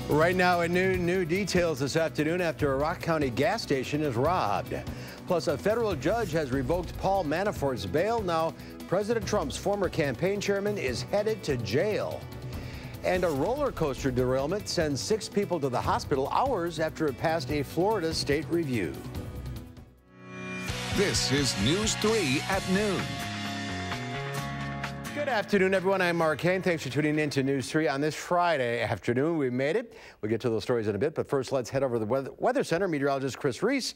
Right now, in new details this afternoon after a Rock County gas station is robbed. Plus, a federal judge has revoked Paul Manafort's bail. Now, President Trump's former campaign chairman is headed to jail. And a roller coaster derailment sends 6 people to the hospital hours after it passed a Florida state review. This is News 3 at noon. Good afternoon, everyone. I'm Mark Kane. Thanks for tuning in to News 3 on this Friday afternoon. We made it. We'll get to those stories in a bit, but first let's head over to the Weather Center. Meteorologist Chris Reese.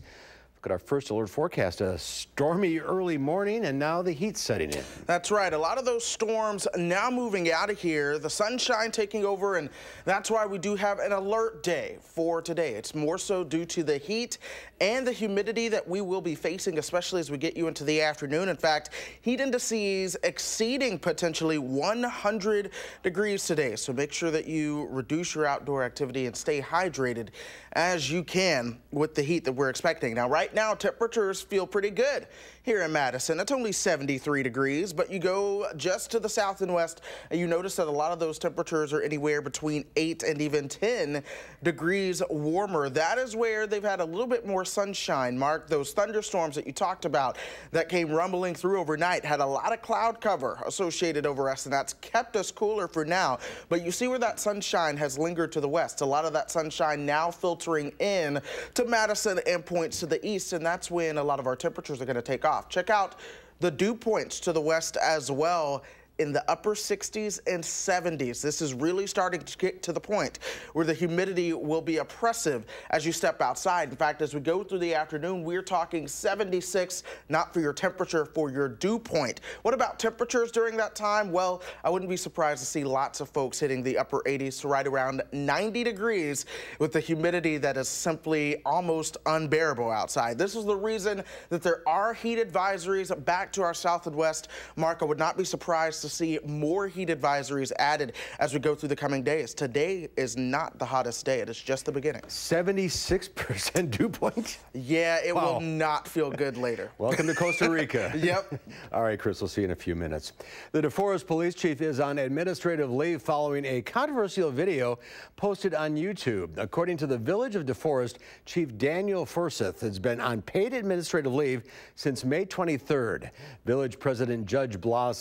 Look at our first alert forecast. A stormy early morning, and now the heat's setting in. That's right. A lot of those storms now moving out of here. The sunshine taking over, and that's why we do have an alert day for today. It's more so due to the heat and the humidity that we will be facing, especially as we get you into the afternoon. In fact, heat indices exceeding potentially 100 degrees today. So make sure that you reduce your outdoor activity and stay hydrated as you can with the heat that we're expecting. Now, right now, temperatures feel pretty good here in Madison. It's only 73 degrees, but you go just to the south and west, and you notice that a lot of those temperatures are anywhere between 8 and even 10 degrees warmer. That is where they've had a little bit more sunshine. Mark, those thunderstorms that you talked about that came rumbling through overnight had a lot of cloud cover associated over us, and that's kept us cooler for now. But you see where that sunshine has lingered to the west. A lot of that sunshine now filtering in to Madison and points to the east, and that's when a lot of our temperatures are going to take off. Check out the dew points to the west as well, in the upper 60s and 70s. This is really starting to get to the point where the humidity will be oppressive as you step outside. In fact, as we go through the afternoon, we're talking 76, not for your temperature, for your dew point. What about temperatures during that time? Well, I wouldn't be surprised to see lots of folks hitting the upper 80s to right around 90 degrees with the humidity that is simply almost unbearable outside. This is the reason that there are heat advisories back to our south and west. Mark, I would not be surprised to see more heat advisories added as we go through the coming days. Today is not the hottest day. It is just the beginning. 76% dew point? Yeah, it will not feel good later. Welcome to Costa Rica. Yep. All right, Chris, we'll see you in a few minutes. The DeForest police chief is on administrative leave following a controversial video posted on YouTube. According to the Village of DeForest, Chief Daniel Forsyth has been on paid administrative leave since May 23rd. Village President Judd Blah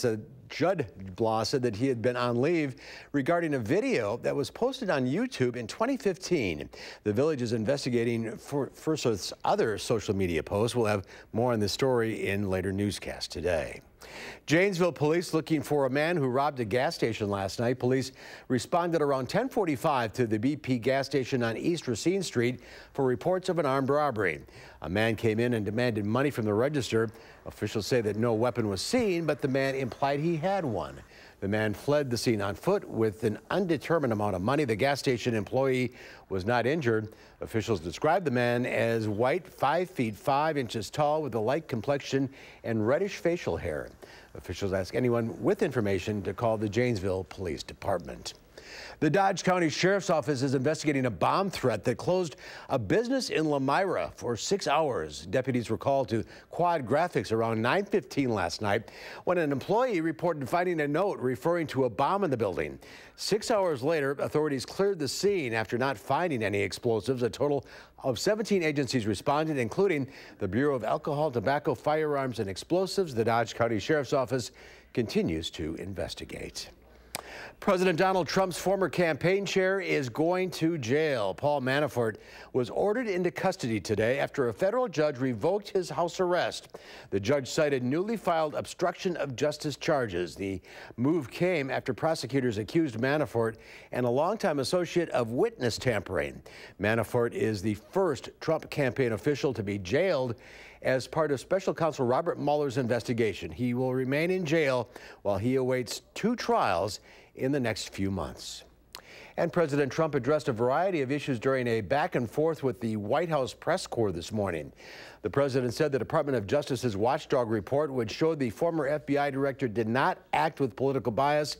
said that he had been on leave regarding a video that was posted on YouTube in 2015. The village is investigating Forsyth's other social media posts. We'll have more on this story in later newscasts today. Janesville police looking for a man who robbed a gas station last night. Police responded around 10:45 to the BP gas station on East Racine Street for reports of an armed robbery. A man came in and demanded money from the register. Officials say that no weapon was seen, but the man implied he had one. The man fled the scene on foot with an undetermined amount of money. The gas station employee was not injured. Officials described the man as white, 5 feet 5 inches tall, with a light complexion and reddish facial hair. Officials ask anyone with information to call the Janesville Police Department. The Dodge County Sheriff's Office is investigating a bomb threat that closed a business in Lamira for 6 hours. Deputies were called to Quad Graphics around 9:15 last night when an employee reported finding a note referring to a bomb in the building. 6 hours later, authorities cleared the scene after not finding any explosives. A total of 17 agencies responded, including the Bureau of Alcohol, Tobacco, Firearms, and Explosives. The Dodge County Sheriff's Office continues to investigate. President Donald Trump's former campaign chair is going to jail. Paul Manafort was ordered into custody today after a federal judge revoked his house arrest. The judge cited newly filed obstruction of justice charges. The move came after prosecutors accused Manafort and a longtime associate of witness tampering. Manafort is the first Trump campaign official to be jailed as part of special counsel Robert Mueller's investigation. He will remain in jail while he awaits 2 trials in the next few months. And President Trump addressed a variety of issues during a back and forth with the White House press corps this morning. The president said the Department of Justice's watchdog report, which showed the former FBI director did not act with political bias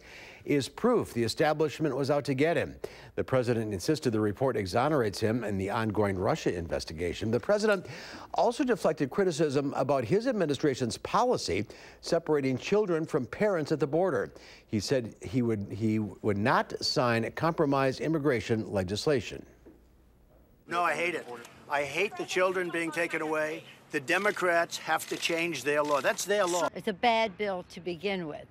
is proof the establishment was out to get him. The president insisted the report exonerates him in the ongoing Russia investigation. The president also deflected criticism about his administration's policy separating children from parents at the border. He said he would not sign compromise immigration legislation. No, I hate it. I hate the children being taken away. The Democrats have to change their law. That's their law. It's a bad bill to begin with.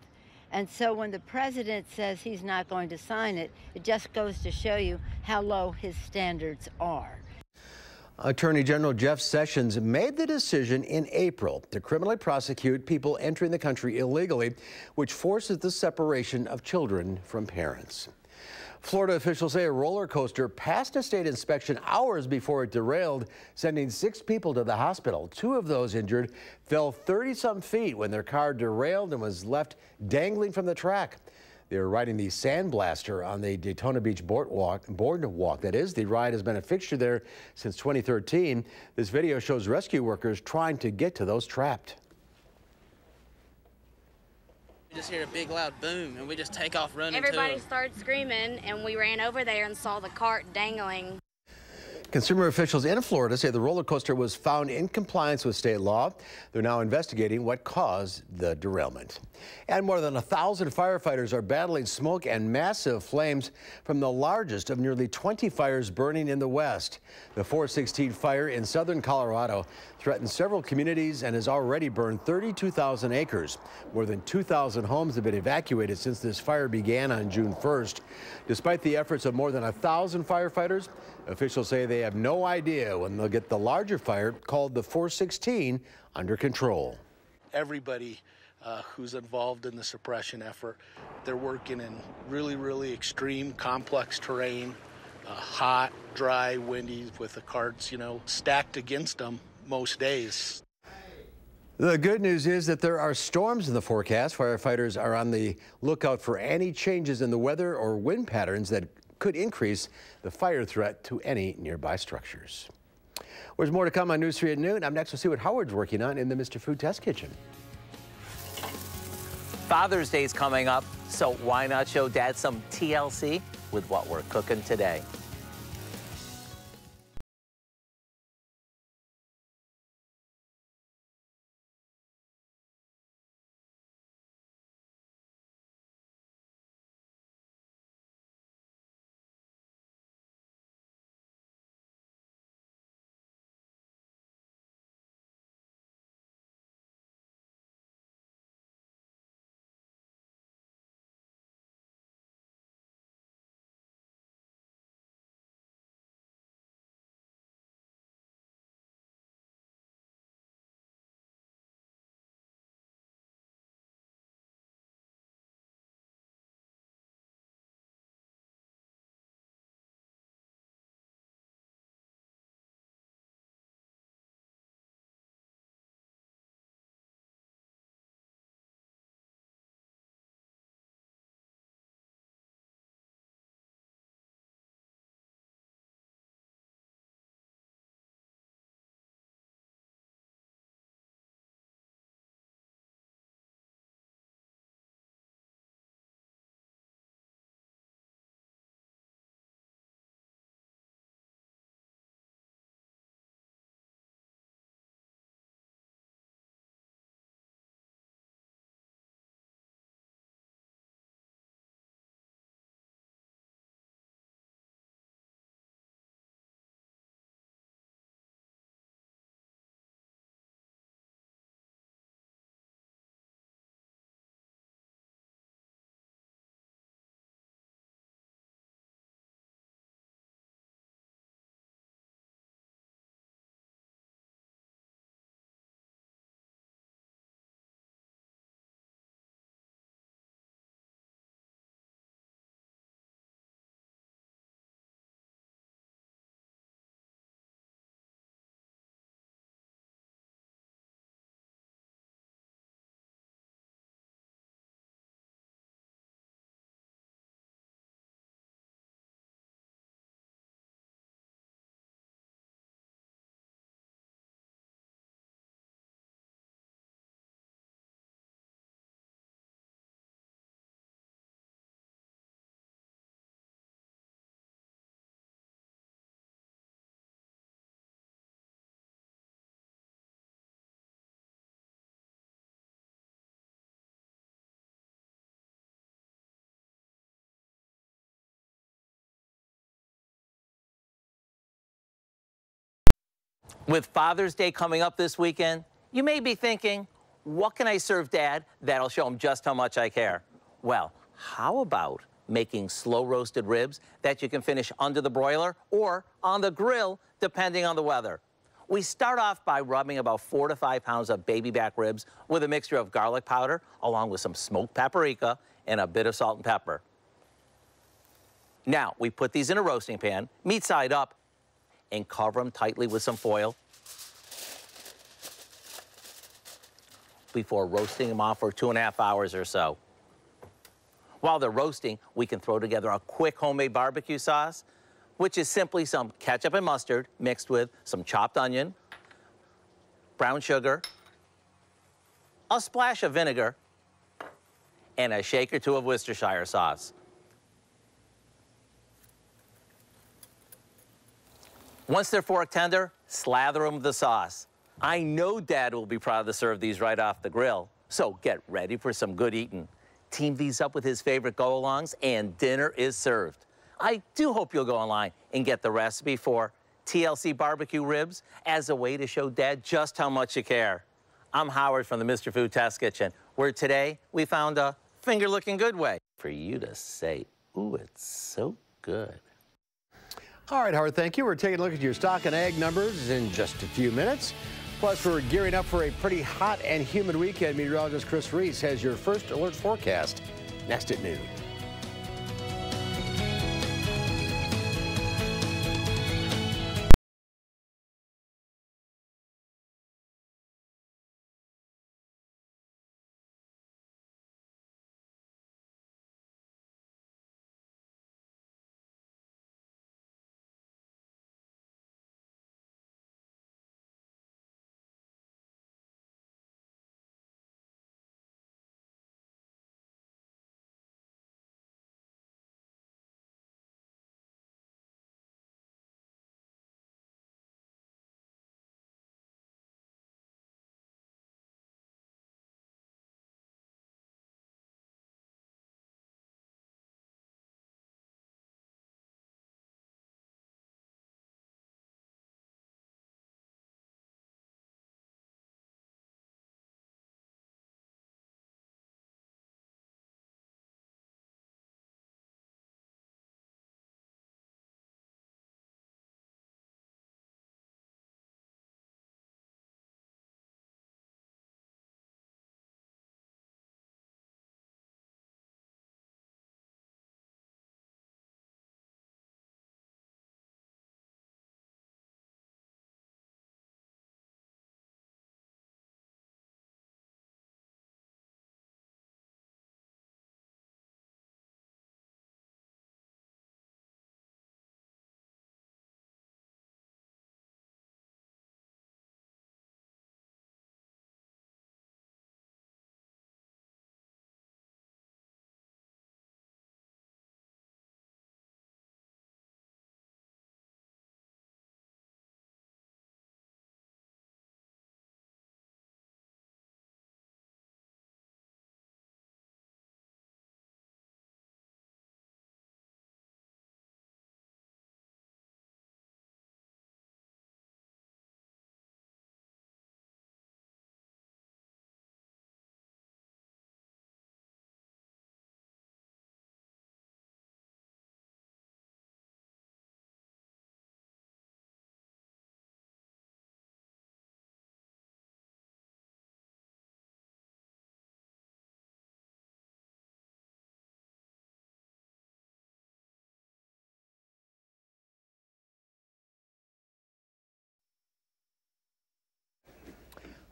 And so when the president says he's not going to sign it, it just goes to show you how low his standards are. Attorney General Jeff Sessions made the decision in April to criminally prosecute people entering the country illegally, which forces the separation of children from parents. Florida officials say a roller coaster passed a state inspection hours before it derailed, sending 6 people to the hospital. 2 of those injured fell 30-some feet when their car derailed and was left dangling from the track. They were riding the Sandblaster on the Daytona Beach boardwalk. That is, the ride has been a fixture there since 2013. This video shows rescue workers trying to get to those trapped. We just hear a big loud boom and we just take off running. Everybody started screaming and we ran over there and saw the cart dangling. Consumer officials in Florida say the roller coaster was found in compliance with state law. They're now investigating what caused the derailment. And more than 1,000 firefighters are battling smoke and massive flames from the largest of nearly 20 fires burning in the West. The 416 fire in southern Colorado threatens several communities and has already burned 32,000 acres. More than 2,000 homes have been evacuated since this fire began on June 1st. Despite the efforts of more than 1,000 firefighters, officials say they have no idea when they'll get the larger fire, called the 416, under control. Everybody who's involved in the suppression effort, they're working in really extreme, complex terrain, hot, dry, windy, with the carts, stacked against them most days. The good news is that there are storms in the forecast. Firefighters are on the lookout for any changes in the weather or wind patterns that could increase the fire threat to any nearby structures. There's more to come on News 3 at noon. Up next, we'll see what Howard's working on in the Mr. Food Test Kitchen. Father's Day is coming up, so why not show Dad some TLC with what we're cooking today? With Father's Day coming up this weekend, you may be thinking, what can I serve Dad that'll show him just how much I care? Well, how about making slow roasted ribs that you can finish under the broiler or on the grill, depending on the weather? We start off by rubbing about 4 to 5 pounds of baby back ribs with a mixture of garlic powder, along with some smoked paprika and a bit of salt and pepper. Now, we put these in a roasting pan, meat side up, and cover them tightly with some foil before roasting them off for 2.5 hours or so. While they're roasting, we can throw together a quick homemade barbecue sauce, which is simply some ketchup and mustard mixed with some chopped onion, brown sugar, a splash of vinegar, and a shake or two of Worcestershire sauce. Once they're fork tender, slather them with the sauce. I know Dad will be proud to serve these right off the grill, so get ready for some good eating. Team these up with his favorite go-alongs, and dinner is served. I do hope you'll go online and get the recipe for TLC barbecue ribs as a way to show Dad just how much you care. I'm Howard from the Mr. Food Test Kitchen, where today we found a finger-looking good way for you to say, ooh, it's so good. All right, Howard, thank you. We're taking a look at your stock and egg numbers in just a few minutes. Plus, we're gearing up for a pretty hot and humid weekend. Meteorologist Chris Reese has your first alert forecast next at noon.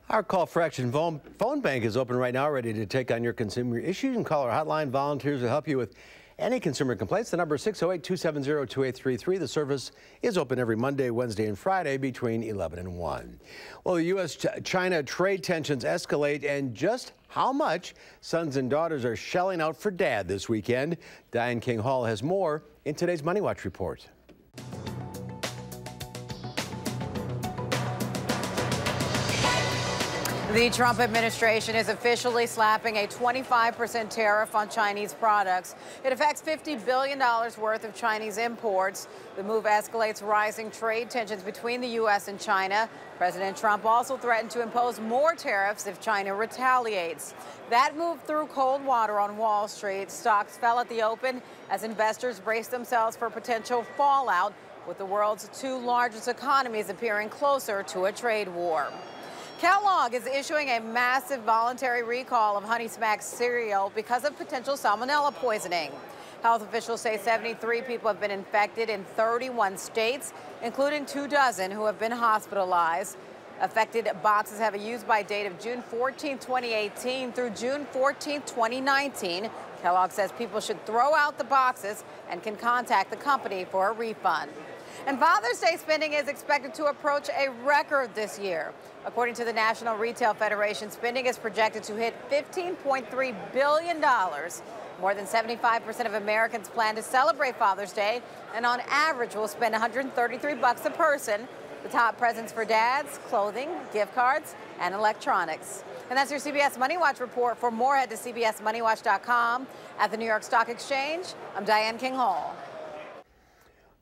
Our call for action phone bank is open right now, ready to take on your consumer issues. You can call our hotline. Volunteers will help you with any consumer complaints. The number is 608-270-2833. The service is open every Monday, Wednesday, and Friday between 11 and 1. Well, the U.S.-China trade tensions escalate, and just how much sons and daughters are shelling out for Dad this weekend. Diane King Hall has more in today's Money Watch report. The Trump administration is officially slapping a 25% tariff on Chinese products. It affects $50 billion worth of Chinese imports. The move escalates rising trade tensions between the U.S. and China. President Trump also threatened to impose more tariffs if China retaliates. That move threw cold water on Wall Street. Stocks fell at the open as investors braced themselves for potential fallout, with the world's two largest economies appearing closer to a trade war. Kellogg is issuing a massive voluntary recall of Honey Smacks cereal because of potential salmonella poisoning. Health officials say 73 people have been infected in 31 states, including 24 who have been hospitalized. Affected boxes have a use-by date of June 14, 2018 through June 14, 2019. Kellogg says people should throw out the boxes and can contact the company for a refund. And Father's Day spending is expected to approach a record this year. According to the National Retail Federation, spending is projected to hit $15.3 billion. More than 75% of Americans plan to celebrate Father's Day, and on average will spend $133 a person. The top presents for dads: clothing, gift cards, and electronics. And that's your CBS Money Watch report. For more, head to cbsmoneywatch.com. At the New York Stock Exchange, I'm Diane King Hall.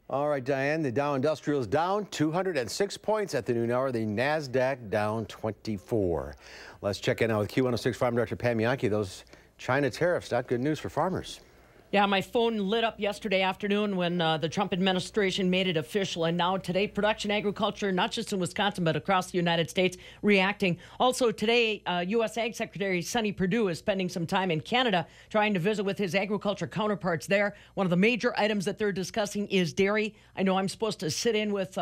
All right, Diane, the Dow Industrial is down 206 points at the noon hour. The NASDAQ down 24. Let's check in now with Q106 Farm Director Pam Yankee. Those China tariffs, not good news for farmers. Yeah, my phone lit up yesterday afternoon when the Trump administration made it official. And now today, production agriculture, not just in Wisconsin, but across the United States, reacting. Also today, U.S. Ag Secretary Sonny Perdue is spending some time in Canada trying to visit with his agriculture counterparts there. One of the major items that they're discussing is dairy. I know I'm supposed to sit in with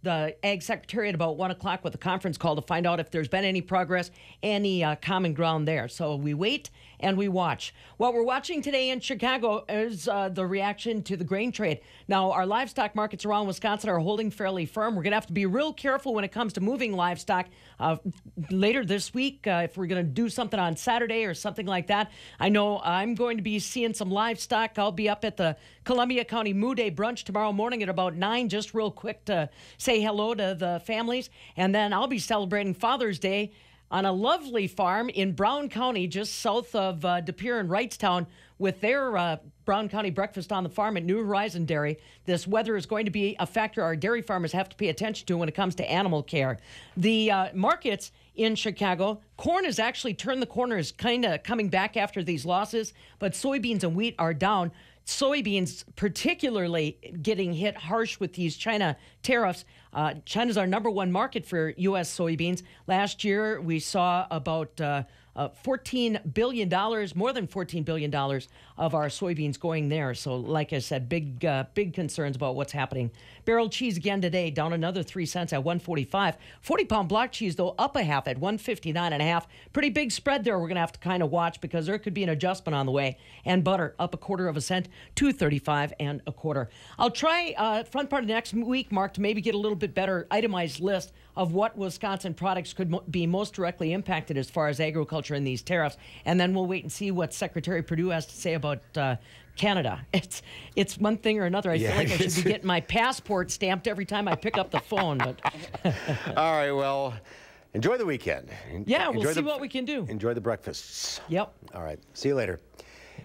the Ag Secretary at about 1 o'clock with a conference call to find out if there's been any progress, any common ground there. So we wait and we watch. What we're watching today in Chicago is the reaction to the grain trade. Now, our livestock markets around Wisconsin are holding fairly firm. We're going to have to be real careful when it comes to moving livestock later this week if we're going to do something on Saturday or something like that. I know I'm going to be seeing some livestock. I'll be up at the Columbia County Moo Day brunch tomorrow morning at about 9, just real quick to say hello to the families. And then I'll be celebrating Father's Day on a lovely farm in Brown County, just south of De Pere and Wrightstown, with their Brown County breakfast on the farm at New Horizon Dairy. This weather is going to be a factor our dairy farmers have to pay attention to when it comes to animal care. The markets in Chicago, corn has actually turned the corner, is kind of coming back after these losses, but soybeans and wheat are down. Soybeans particularly getting hit harsh with these China tariffs. China's our #1 market for U.S. soybeans. Last year, we saw about $14 billion, more than $14 billion of our soybeans going there. So like I said, big concerns about what's happening. Barrel cheese again today, down another 3 cents at $1.45. 40-pound block cheese, though, up a half at $1.59.5. Pretty big spread there we're going to have to kind of watch because there could be an adjustment on the way. And butter, up 1/4 cent, $2.35 1/4. I'll try front part of next week, Mark, to maybe get a little bit better itemized list of what Wisconsin products could be most directly impacted as far as agriculture and these tariffs. And then we'll wait and see what Secretary Perdue has to say about Canada. It's one thing or another. I feel like I should be getting my passport stamped every time I pick up the phone. But all right, well, enjoy the weekend. Yeah, we'll see what we can do. Enjoy the breakfasts. Yep. All right, see you later.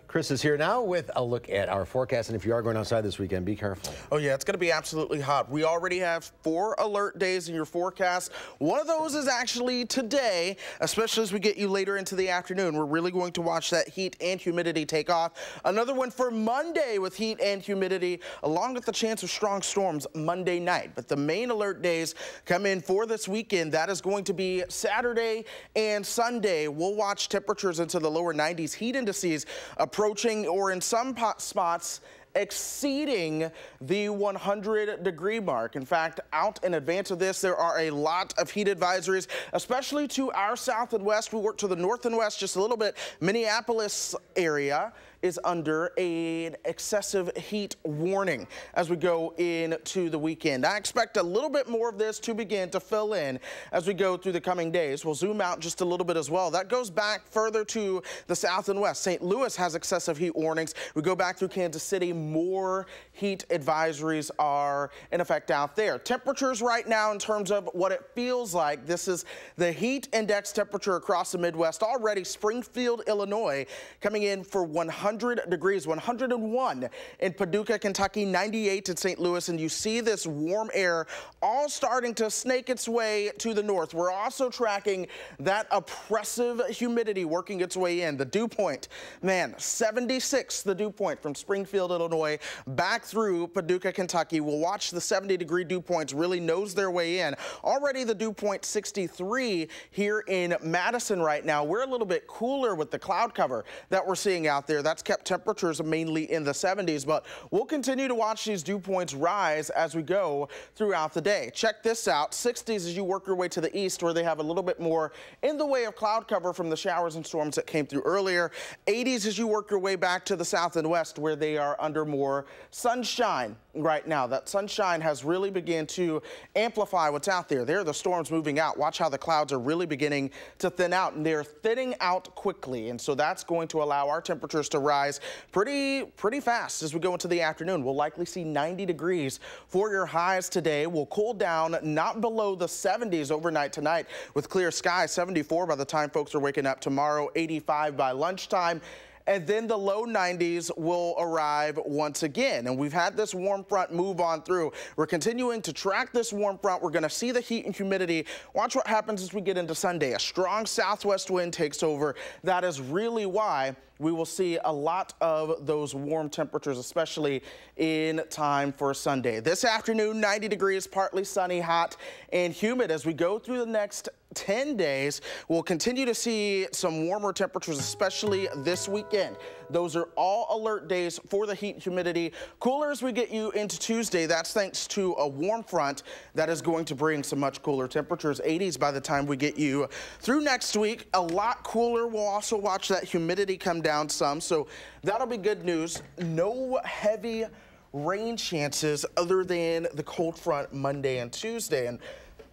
Chris is here now with a look at our forecast, and if you are going outside this weekend, be careful. Oh yeah, it's going to be absolutely hot. We already have 4 alert days in your forecast. One of those is actually today, especially as we get you later into the afternoon. We're really going to watch that heat and humidity take off. Another one for Monday with heat and humidity, along with the chance of strong storms Monday night. But the main alert days come in for this weekend. That is going to be Saturday and Sunday. We'll watch temperatures into the lower 90s, heat indices approaching or in some spots exceeding the 100-degree mark. In fact, out in advance of this, there are a lot of heat advisories, especially to our south and west. We work to the north and west just a little bit. Minneapolis area is under an excessive heat warning as we go into the weekend. I expect a little bit more of this to begin to fill in as we go through the coming days. We'll zoom out just a little bit as well. That goes back further to the south and west. St. Louis has excessive heat warnings. We go back through Kansas City, more heat advisories are in effect out there. Temperatures right now in terms of what it feels like, this is the heat index temperature across the Midwest already. Springfield, Illinois coming in for 100 degrees, 101 in Paducah, Kentucky, 98 in St. Louis, and you see this warm air all starting to snake its way to the north. We're also tracking that oppressive humidity working its way in. The dew point, man, 76, the dew point from Springfield, Illinois, back through Paducah, Kentucky. We'll watch the 70-degree dew points really nose their way in. Already the dew point 63 here in Madison right now. We're a little bit cooler with the cloud cover that we're seeing out there. That's kept temperatures mainly in the 70s, but we'll continue to watch these dew points rise as we go throughout the day. Check this out, 60s as you work your way to the east where they have a little bit more in the way of cloud cover from the showers and storms that came through earlier. 80s as you work your way back to the south and west where they are under more sunshine right now. That sunshine has really begun to amplify what's out there. There are the storms moving out. Watch how the clouds are really beginning to thin out, and they're thinning out quickly. And so that's going to allow our temperatures to rise pretty fast as we go into the afternoon. We'll likely see 90 degrees for your highs today. We'll cool down not below the 70s overnight tonight with clear skies. 74 by the time folks are waking up tomorrow, 85 by lunchtime. And then the low 90s will arrive once again. And we've had this warm front move on through. We're continuing to track this warm front. We're going to see the heat and humidity. Watch what happens as we get into Sunday. A strong southwest wind takes over. That is really why we will see a lot of those warm temperatures, especially in time for Sunday. This afternoon, 90 degrees, partly sunny, hot, and humid. As we go through the next 10 days, we'll continue to see some warmer temperatures, especially this weekend. Those are all alert days for the heat and humidity. Cooler as we get you into Tuesday. That's thanks to a warm front that is going to bring some much cooler temperatures. 80s by the time we get you through next week. A lot cooler. We'll also watch that humidity come down some. So that'll be good news. No heavy rain chances other than the cold front Monday and Tuesday. And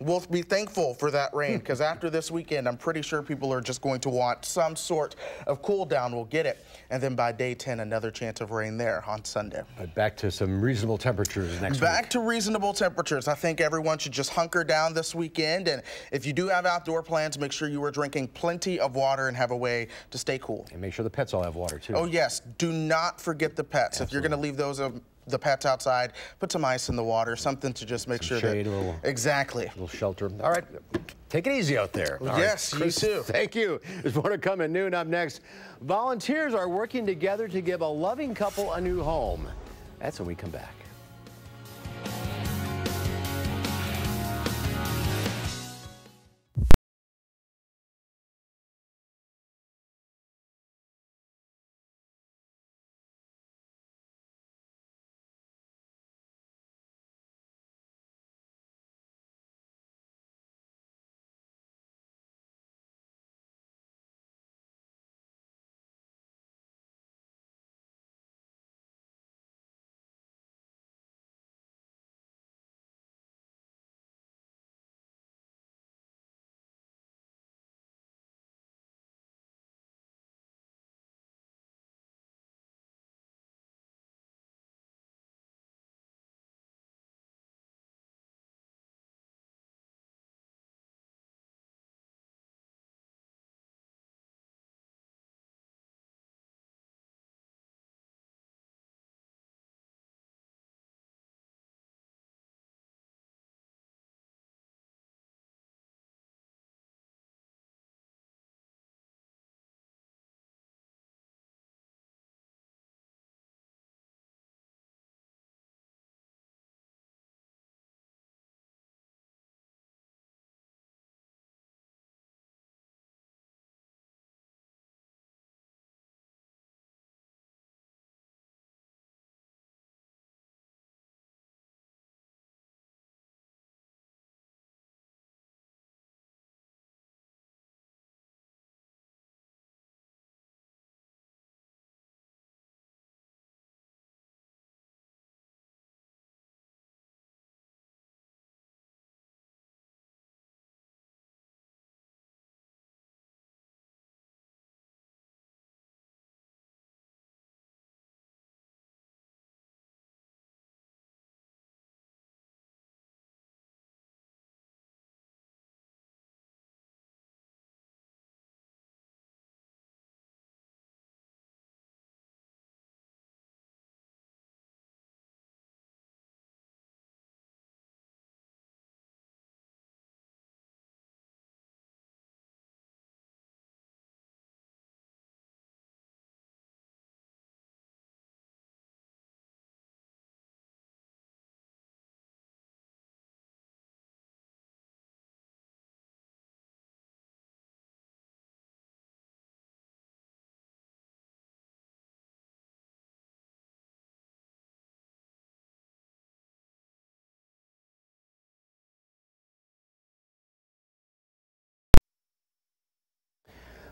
we'll be thankful for that rain because after this weekend, I'm pretty sure people are just going to want some sort of cool down. We'll get it. And then by day 10, another chance of rain there on Sunday. But back to some reasonable temperatures next week. Back to reasonable temperatures. I think everyone should just hunker down this weekend. And if you do have outdoor plans, make sure you are drinking plenty of water and have a way to stay cool. And make sure the pets all have water, too. Oh, yes. Do not forget the pets. Absolutely. If you're going to leave those the pets outside, put some ice in the water, something to just make sure shade, that... a little, exactly. A little shelter. All right. Take it easy out there. Yes, Chris, you too. Thank you. There's more to come at noon. Up next, volunteers are working together to give a loving couple a new home. That's when we come back.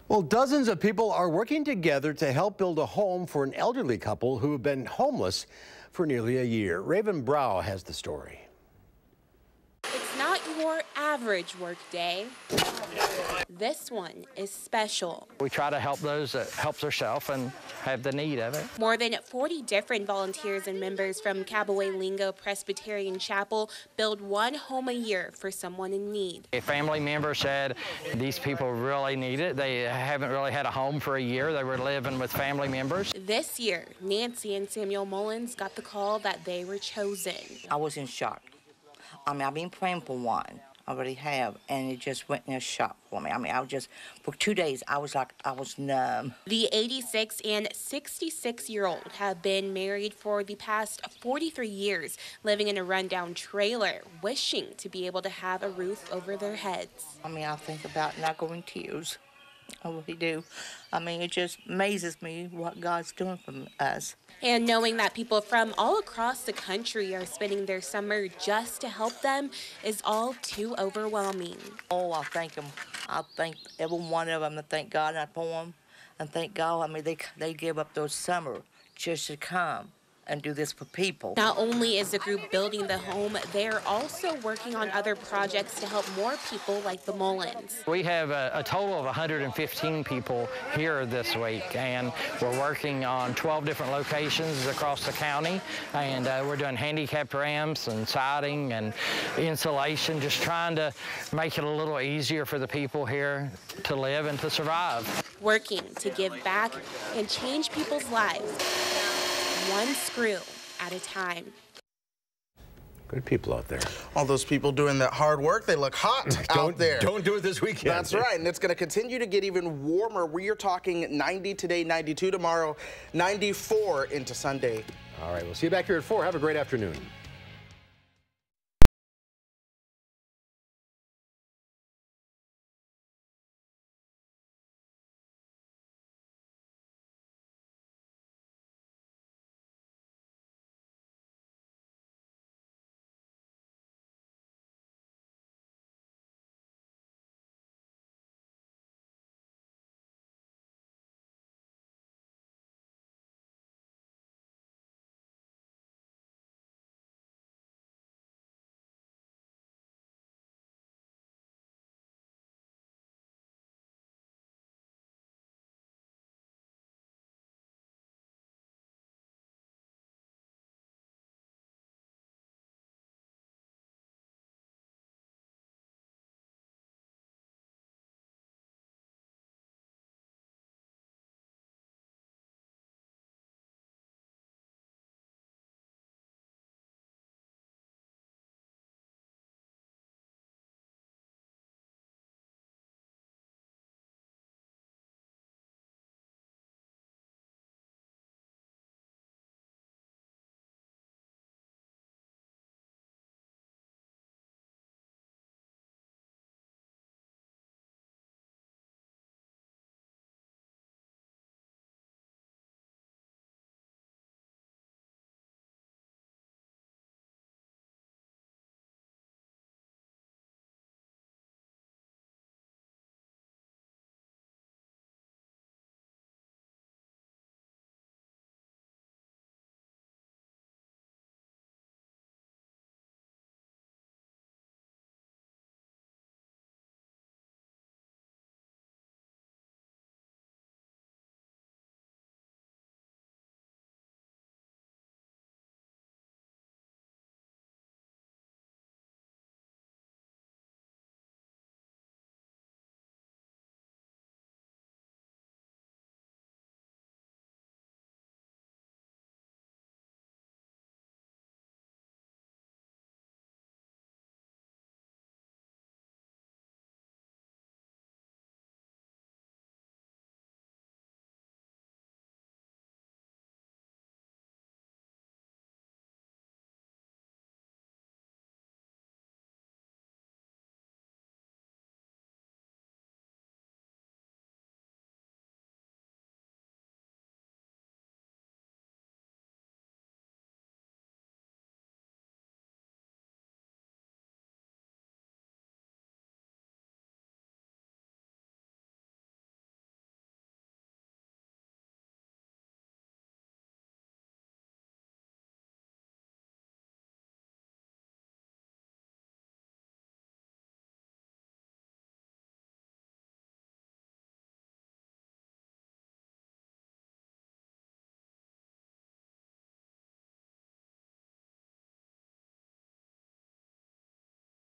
Well, dozens of people are working together to help build a home for an elderly couple who have been homeless for nearly a year. Raven Brow has the story. It's not your average work day. This one is special. We try to help those that helps themselves and have the need of it. More than 40 different volunteers and members from Caboe-Lingo Presbyterian Chapel build one home a year for someone in need. A family member said these people really need it. They haven't really had a home for a year. They were living with family members. This year, Nancy and Samuel Mullins got the call that they were chosen. I was in shock. I mean, I've been praying for one. I already have, and it just went in a shock for me. I mean, for 2 days, I was numb. The 86 and 66-year-old have been married for the past 43 years, living in a rundown trailer, wishing to be able to have a roof over their heads. I mean, I think about not going tears. I really do. I mean, it just amazes me what God's doing for us. And knowing that people from all across the country are spending their summer just to help them is all too overwhelming. Oh, I thank them. I thank every one of them. I thank God for them. And thank God, I mean, they give up their summer just to come and do this for people. Not only is the group building the home, they're also working on other projects to help more people like the Mullins. We have a total of 115 people here this week, and we're working on 12 different locations across the county, and we're doing handicap ramps and siding and insulation, just trying to make it a little easier for the people here to live and to survive. Working to give back and change people's lives, one screw at a time. Good people out there. All those people doing that hard work, they look hot out there. Don't do it this weekend. That's right, and it's going to continue to get even warmer. We are talking 90 today, 92 tomorrow, 94 into Sunday. All right, we'll see you back here at 4. Have a great afternoon.